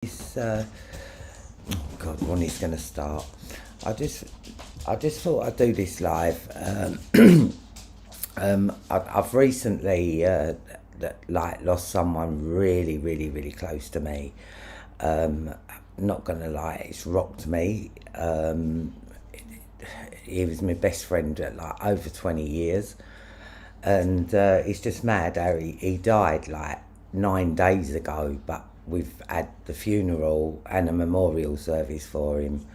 This, oh God, when he's going to start? I just, I just thought I'd do this live. I've recently, lost someone really, really, really close to me. Not gonna lie, it's rocked me. He was my best friend at like over 20 years, and it's just mad how he died like 9 days ago. But we've had the funeral and a memorial service for him.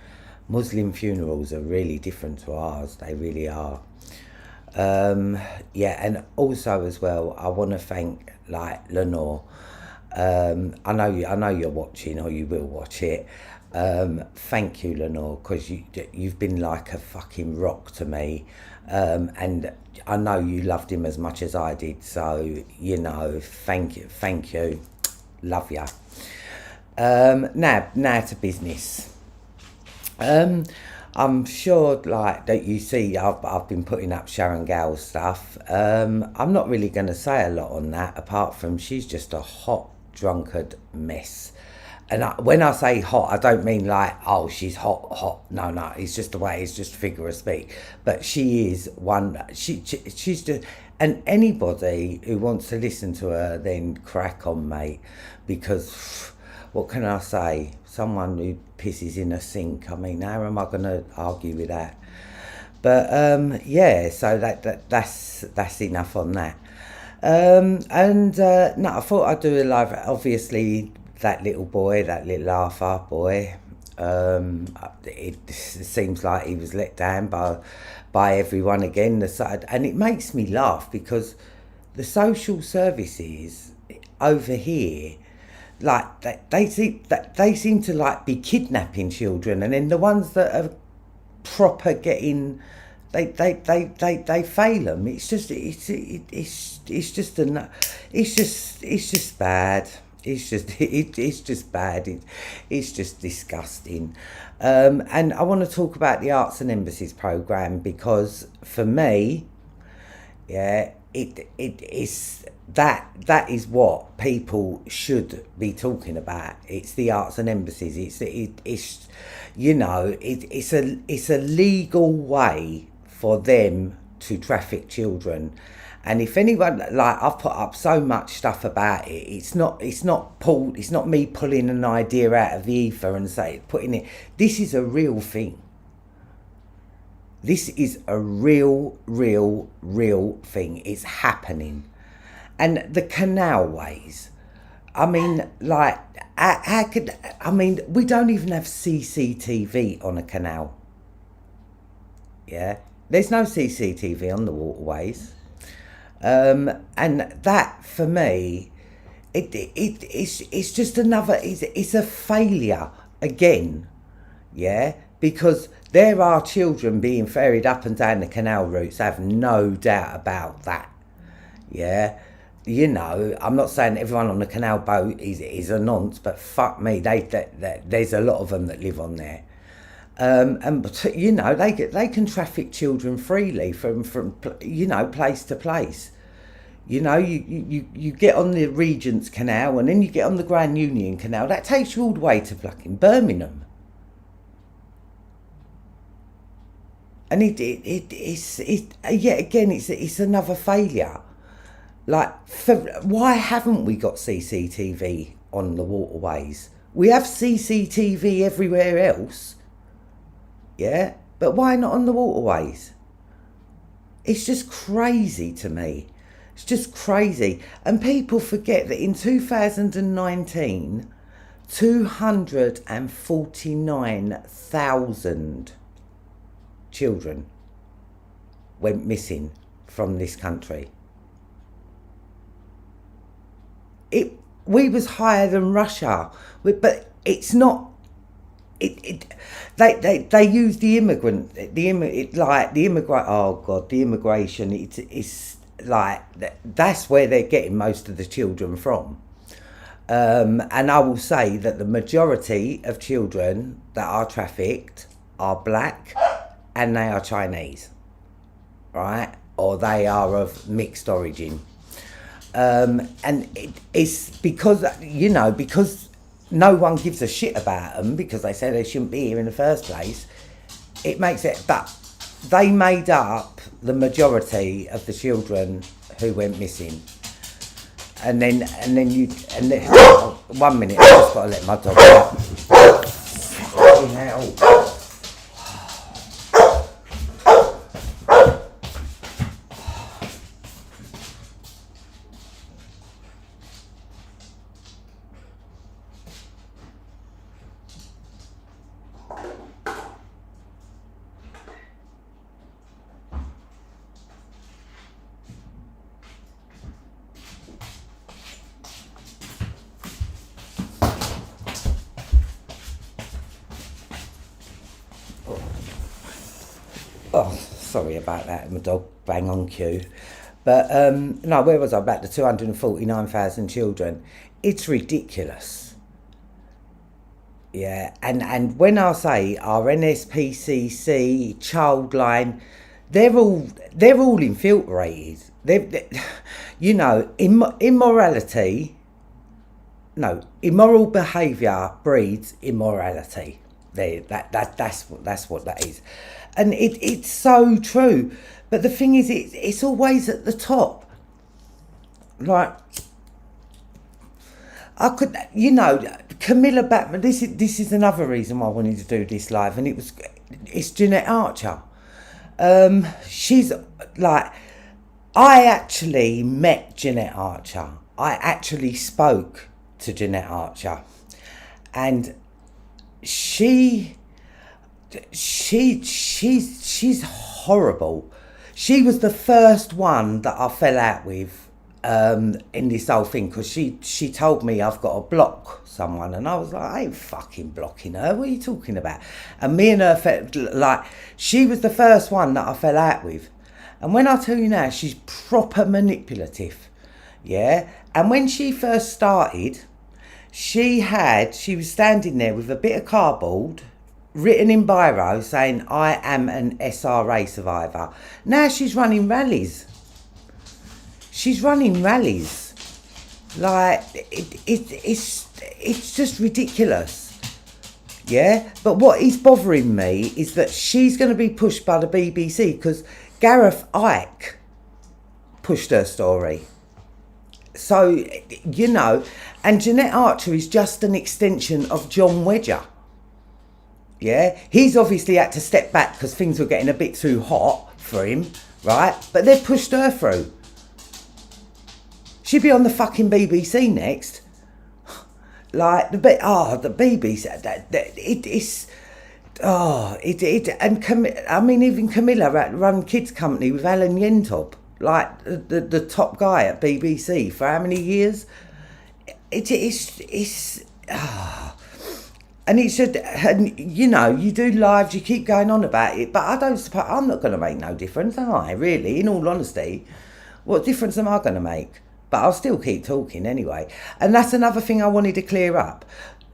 Muslim funerals are really different to ours, they really are. Yeah, and also as well, I want to thank like Lenore. I know you're watching, or you will watch it. Thank you, Lenore, because you've been like a fucking rock to me, and I know you loved him as much as I did. So thank you, love ya. Now to business. I'm sure like that you see I've been putting up Sharon Gale's stuff. I'm not really going to say a lot on that apart from she's just a hot drunkard mess. And when I say hot, I don't mean like, oh, she's hot. No, it's just the way, it's just figure of speech. But she is one, she's just, and anybody who wants to listen to her, then crack on, mate. Because what can I say? Someone who pisses in a sink. I mean, how am I going to argue with that? But yeah, so that's enough on that. No, I thought I'd do a live. Obviously, that little Arthur boy. It seems like he was let down by everyone again. And it makes me laugh because the social services over here, like they seem to like be kidnapping children, and then the ones that are proper getting, they fail them. It's just it's just bad. It's just bad. It's just disgusting. And I want to talk about the Arts and Embassies programme because for me, yeah, it is that is what people should be talking about. It's the Arts and Embassies. It's it's a legal way for them to traffic children. And if anyone, like, I've put up so much stuff about it. It's not me pulling an idea out of the ether and putting it. This is a real thing. This is a real thing. It's happening. And the canalways, I mean, like, we don't even have CCTV on a canal. Yeah, there's no CCTV on the waterways. And that for me, it's just another, it's a failure again. Yeah, because there are children being ferried up and down the canal routes. I have no doubt about that. Yeah, I'm not saying everyone on the canal boat is a nonce, but fuck me, there's a lot of them that live on there. And they can traffic children freely from place to place. You get on the Regent's Canal and then you get on the Grand Union Canal. That takes you all the way to fucking Birmingham. And it's another failure. Like, why haven't we got CCTV on the waterways? We have CCTV everywhere else. Yeah, but why not on the waterways? It's just crazy to me. It's just crazy. And people forget that in 2019, 249,000 children went missing from this country. We was higher than Russia, but it's not. They use the immigration. It's like that's where they're getting most of the children from. And I will say that the majority of children that are trafficked are black and they are Chinese, right? Or they are of mixed origin. And it's because no one gives a shit about them because they say they shouldn't be here in the first place. It makes it, but they made up the majority of the children who went missing. And then 1 minute, I've just got to let my dog out. Fucking hell. Oh, sorry about that, my dog bang on cue. But no, where was I? About the 249,000 children. It's ridiculous. Yeah, and when I say our NSPCC, Childline, they're all infiltrated. You know, immorality. No, immoral behaviour breeds immorality. That's what that is, and it's so true. But the thing is, it's always at the top. Like, I could, you know, Camilla Batman. This is another reason why I wanted to do this live, and it's Jeanette Archer. She's like, I actually met Jeanette Archer. I actually spoke to Jeanette Archer, and she's horrible. She was the first one that I fell out with in this whole thing, because she told me I've got to block someone, and I was like, I ain't fucking blocking her. What are you talking about? And me and her felt like, she was the first one that I fell out with. And when I tell you now, she's proper manipulative, yeah. And when she first started, she was standing there with a bit of cardboard written in biro saying, I am an SRA survivor. Now she's running rallies. Like, it's just ridiculous. Yeah? But what is bothering me is that she's going to be pushed by the BBC, because Gareth Icke pushed her story. So, you know, and Jeanette Archer is just an extension of John Wedger. Yeah, he's obviously had to step back because things were getting a bit too hot for him, right? But they've pushed her through. She'll be on the fucking BBC next. Like, the BBC, even Camilla run kids company with Alan Yentop, like the top guy at BBC for how many years? And it should, and you know, you do lives, you keep going on about it, but I'm not going to make no difference, am I? Really, in all honesty, what difference am I going to make? But I'll still keep talking anyway. And that's another thing I wanted to clear up.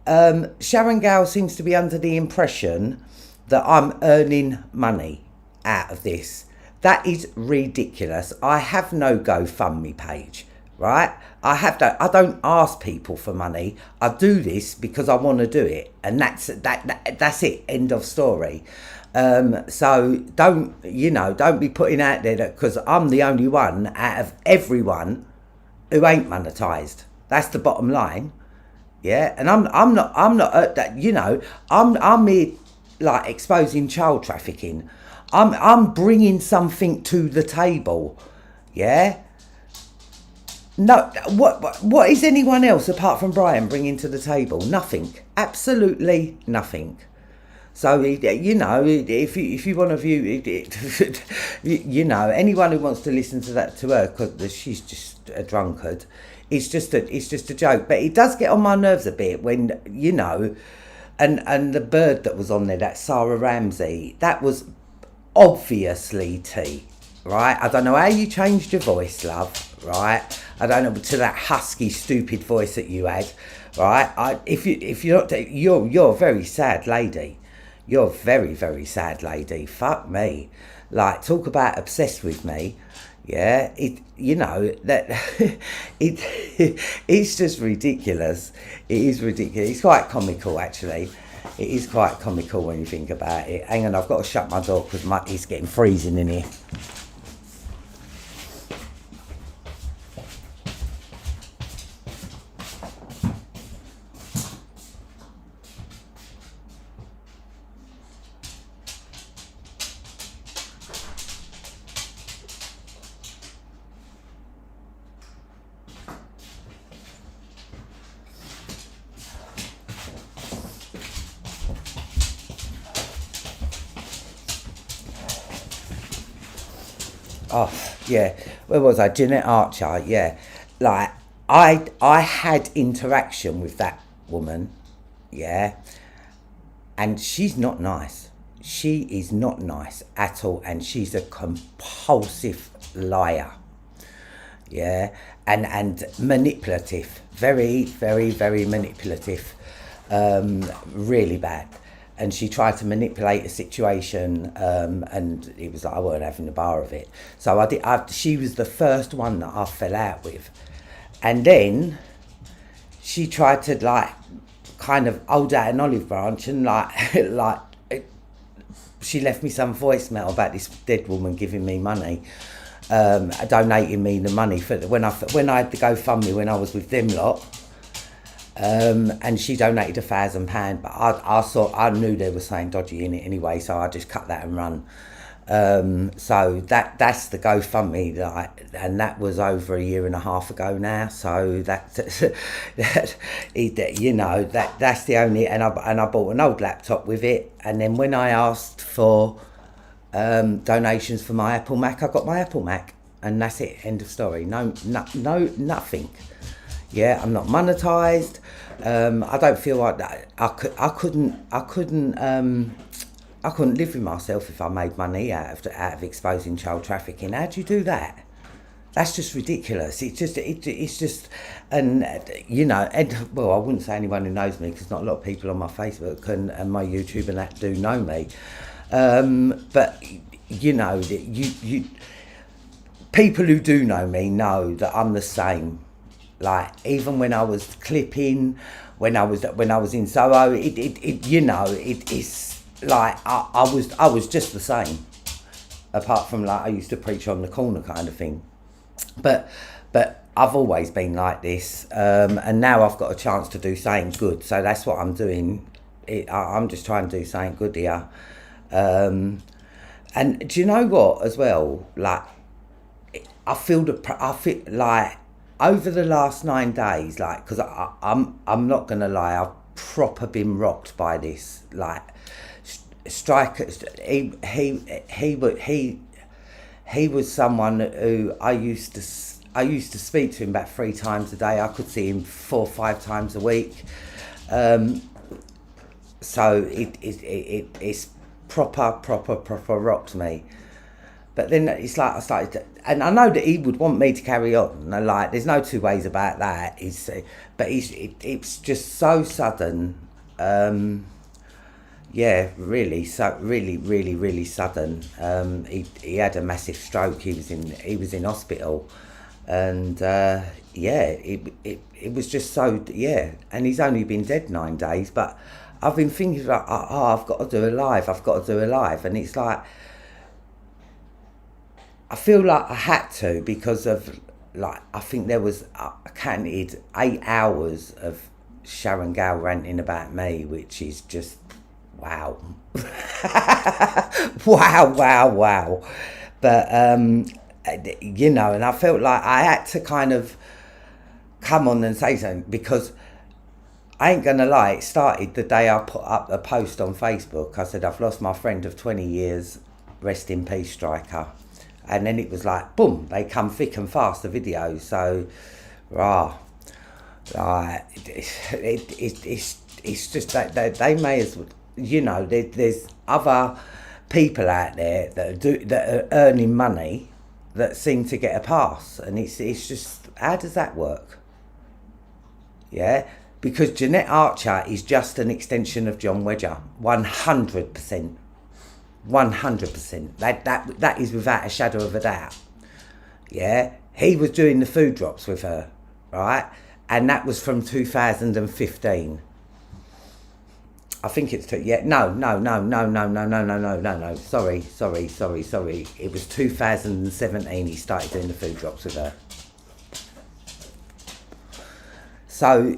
Sharon Gale seems to be under the impression that I'm earning money out of this. That is ridiculous. I have no GoFundMe page, right? I don't ask people for money. I do this because I want to do it, and that's it. End of story. So don't be putting out there that because I'm the only one out of everyone who ain't monetized. That's the bottom line. Yeah, and I'm not that, you know, I'm here like exposing child trafficking. I'm bringing something to the table. Yeah. No, what is anyone else apart from Brian bringing to the table? Nothing. Absolutely nothing. So, you know, if you want to view it, you know, anyone who wants to listen to her, because she's just a drunkard, it's just a joke. But it does get on my nerves a bit when, you know, and the bird that was on there, that Sarah Ramsey, that was obviously T, right? I don't know how you changed your voice, love, right? I don't know, to that husky, stupid voice that you had, right? If you're not, you're a very sad lady. You're a very, very sad lady. Fuck me. Like, talk about obsessed with me. Yeah, it's just ridiculous. It is ridiculous. It's quite comical, actually. It is quite comical when you think about it. Hang on, I've got to shut my door because it's getting freezing in here. Oh, yeah. Where was I? Jeanette Archer. Yeah, like I had interaction with that woman. Yeah, and she's not nice. She is not nice at all, and she's a compulsive liar. Yeah, and manipulative. Very, very, very manipulative. Really bad. And she tried to manipulate a situation, and it was like I weren't having a bar of it. So I did. She was the first one that I fell out with, and then she tried to like kind of hold out an olive branch and like she left me some voicemail about this dead woman giving me money, donating me the money for when I had the GoFundMe when I was with them lot. And she donated £1,000, but I knew there was something dodgy in it anyway, so I just cut that and run. So that's the GoFundMe and that was over a year and a half ago now. So that's that's the only, and I bought an old laptop with it, and then when I asked for donations for my Apple Mac, I got my Apple Mac, and that's it. End of story. No, nothing. Yeah, I'm not monetized. I don't feel like that. I couldn't live with myself if I made money out of exposing child trafficking. How do you do that? That's just ridiculous. It's just, and well, I wouldn't say anyone who knows me because not a lot of people on my Facebook and my YouTube and that do know me. But you people who do know me know that I'm the same. Like even when I was clipping, when I was in Soho, it's like I was just the same. Apart from like I used to preach on the corner kind of thing, but I've always been like this, and now I've got a chance to do something good. So that's what I'm doing. I'm just trying to do something good here. And do you know what as well? Like I feel like over the last 9 days, like, because I'm not gonna lie, I've proper been rocked by this. Like, Striker, he was someone who I used to speak to him about 3 times a day. I could see him 4 or 5 times a week. So it's proper rocked me. But then it's like I started to, and I know that he would want me to carry on. Like, there's no two ways about that. But it's just so sudden. Yeah, really, so really sudden. He had a massive stroke. He was in hospital, and it was just so, yeah. And he's only been dead 9 days, but I've been thinking like, I've got to do a live. And it's like, I feel like I had to because of, like, I think there was, I counted 8 hours of Sharon Gale ranting about me, which is just, wow. wow. But, and I felt like I had to kind of come on and say something because I ain't gonna lie, it started the day I put up a post on Facebook. I said, I've lost my friend of 20 years, rest in peace, Striker. And then it was like, boom, they come thick and fast, the videos. So, it's just that they may as well, there's other people out there that are earning money that seem to get a pass. And it's just, how does that work? Yeah? Because Jeanette Archer is just an extension of John Wedger, 100%. 100%. That is without a shadow of a doubt. Yeah, he was doing the food drops with her, right? And that was from 2015. I think it's no. Sorry. It was 2017 he started doing the food drops with her. So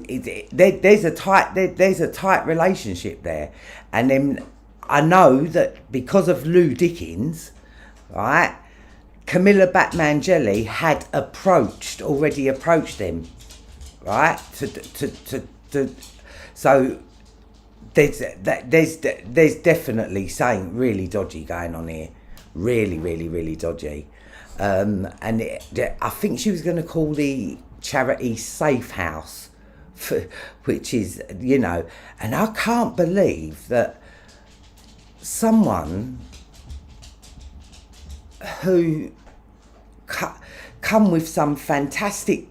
there's a tight relationship there, and then I know that because of Lou Dickens, right? Camilla Batman Jelly had already approached them, right? So there's definitely something really dodgy going on here, really dodgy, and I think she was going to call the charity Safe House, which is, you know, and I can't believe that someone who come with some fantastic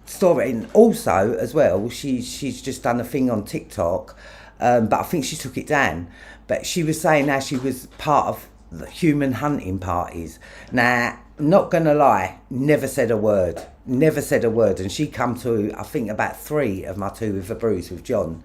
story, and also as well she's just done a thing on TikTok, but I think she took it down, but she was saying how she was part of the human hunting parties. Now, not gonna lie, never said a word, and she come to I think about 3 of my Two with a Bruise with John.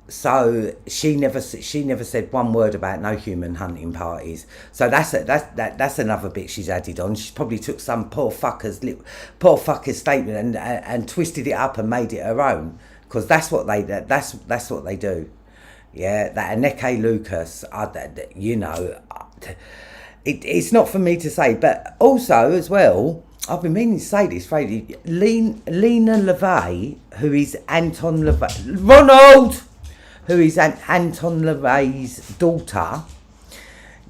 So she never said one word about no human hunting parties. So that's another bit she's added on. She probably took some poor fucker's statement and twisted it up and made it her own, because that's what they do. Yeah, that Aneke Lucas, you know, it's not for me to say, but also as well, I've been meaning to say this phrase. Lena LeVay, who is Anton LaVey, who is Anton LaVey's daughter,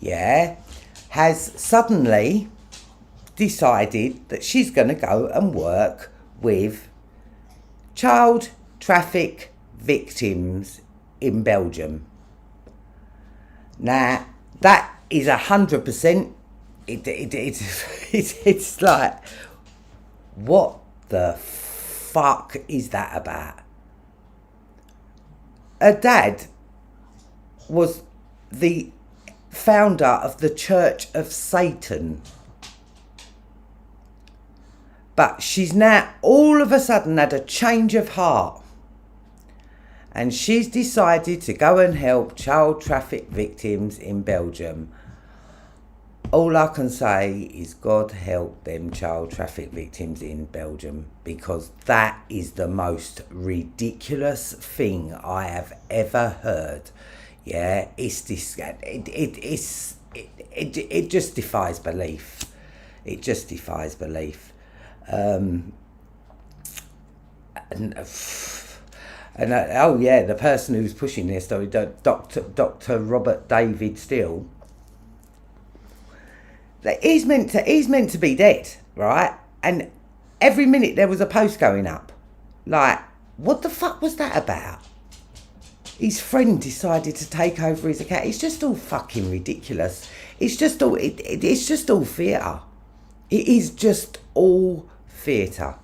yeah, has suddenly decided that she's going to go and work with child traffic victims in Belgium. Now, that is 100%. It's like, what the fuck is that about? Her dad was the founder of the Church of Satan. But she's now all of a sudden had a change of heart, and she's decided to go and help child traffic victims in Belgium. All I can say is God help them child traffic victims in Belgium, because that is the most ridiculous thing I have ever heard. Yeah, it just defies belief. It just defies belief. And oh yeah, the person who's pushing this story, Dr. Robert David Steele. He's meant to be dead, right? And every minute there was a post going up. Like, what the fuck was that about? His friend decided to take over his account. It's just all fucking ridiculous. It's just all it's just all theatre. It is just all theatre.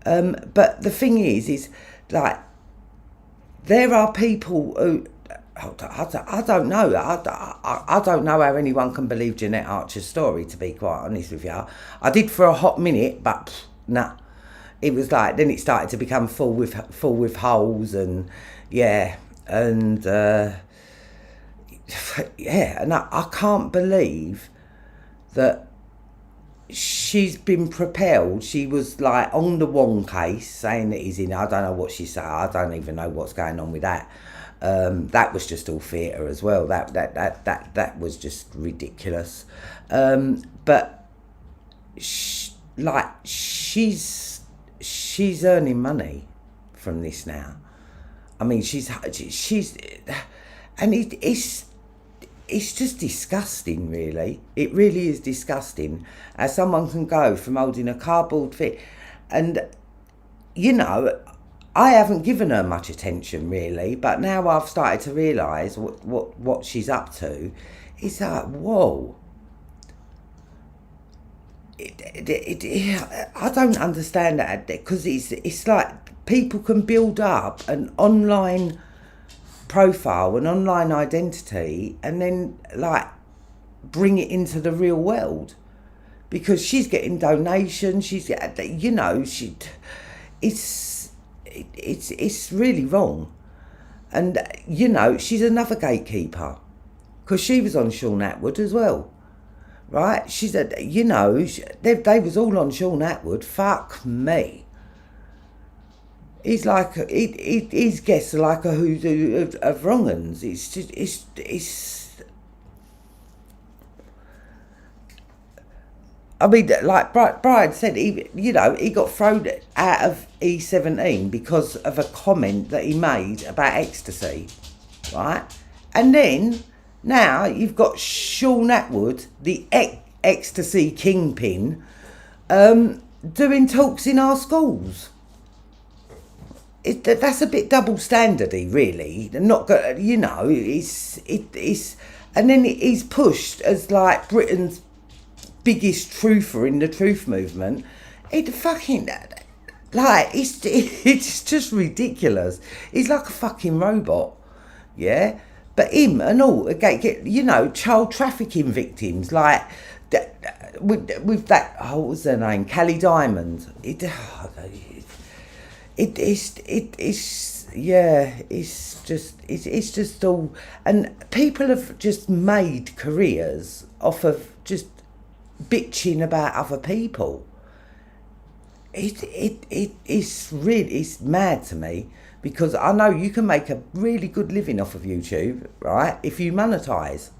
But the thing is like, there are people who, I don't know. I don't know how anyone can believe Jeanette Archer's story, to be quite honest with you. I did for a hot minute, but nah. It was like, then it started to become full with holes, and yeah, and yeah, and I can't believe that she's been propelled. She was like on the Wong case, saying that he's in. I don't know what she said. I don't even know what's going on with that. That was just all theatre as well. That was just ridiculous. But she's earning money from this now. I mean, she's, and it's just disgusting, really. It really is disgusting how someone can go from holding a cardboard fit, and you know, I haven't given her much attention, really, but now I've started to realise what she's up to. It's like, whoa. I don't understand that, because it's like people can build up an online profile, an online identity, and then like bring it into the real world. because she's getting donations. She's, you know, it's really wrong. And, you know, she's another gatekeeper, because she was on Sean Atwood as well, right? She's a, you know, they was all on Sean Atwood. Fuck me. He's like, his guests are like a who's of wrong uns. It's just, it's. I mean, like Brian said, he got thrown out of E17 because of a comment that he made about ecstasy, right? And then now you've got Sean Atwood, the ecstasy kingpin, doing talks in our schools. That's a bit double standardy, really. Not good, you know. It's and then he's pushed as like Britain's biggest truther in the truth movement. It fucking, like, it's just ridiculous. He's like a fucking robot, yeah. But him and all, again, you know, child trafficking victims, like with that, what was her name, Callie Diamond. It's just all, and people have just made careers off of just bitching about other people. It's mad to me, because I know you can make a really good living off of YouTube, right? If you monetize,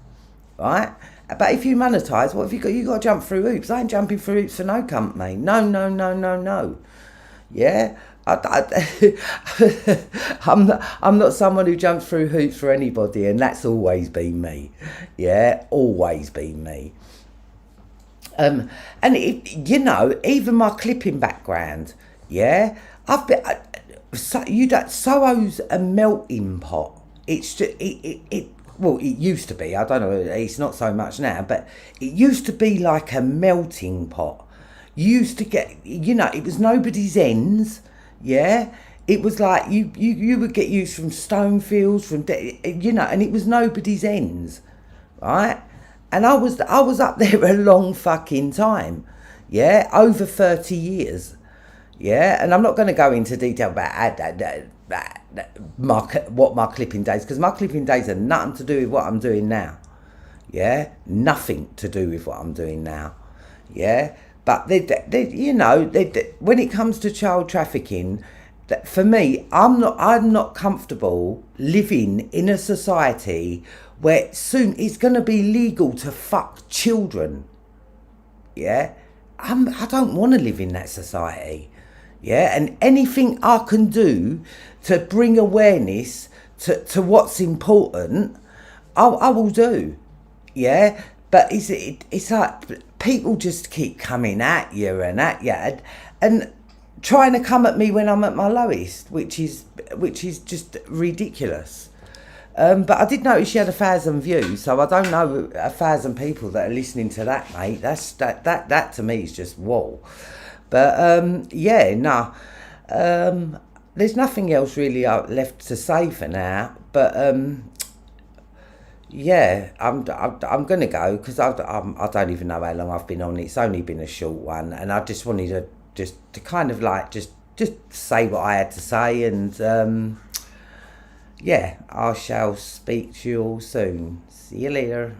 right? But if you monetize, what have you got? You got to jump through hoops. I ain't jumping through hoops for no company. No. Yeah. I'm not someone who jumps through hoops for anybody, and that's always been me. Yeah, always been me. And you know, even my clipping background, yeah, I've been. Soho's a melting pot. It's just well, it used to be. I don't know. It's not so much now, but it used to be like a melting pot. You used to get, you know, it was nobody's ends. Yeah, it was like you would get used from Stonefields, from, you know, and it was nobody's ends, right? And I was up there a long fucking time, yeah, over 30 years, yeah. And I'm not going to go into detail about what my clipping days, because my clipping days are nothing to do with what I'm doing now, yeah, nothing to do with what I'm doing now, yeah. But you know, when it comes to child trafficking, for me, I'm not comfortable living in a society where soon it's going to be legal to fuck children. Yeah, I don't want to live in that society. Yeah, and anything I can do to bring awareness to what's important, I will do. Yeah, but it's like people just keep coming at you and trying to come at me when I'm at my lowest, which is just ridiculous. But I did notice she had 1,000 views, so I don't know 1,000 people that are listening to that, mate. That to me is just whoa. But there's nothing else really left to say for now. But yeah, I'm gonna go, because I don't even know how long I've been on. It's only been a short one, and I just wanted to kind of like just say what I had to say, and yeah, I shall speak to you all soon. See you later.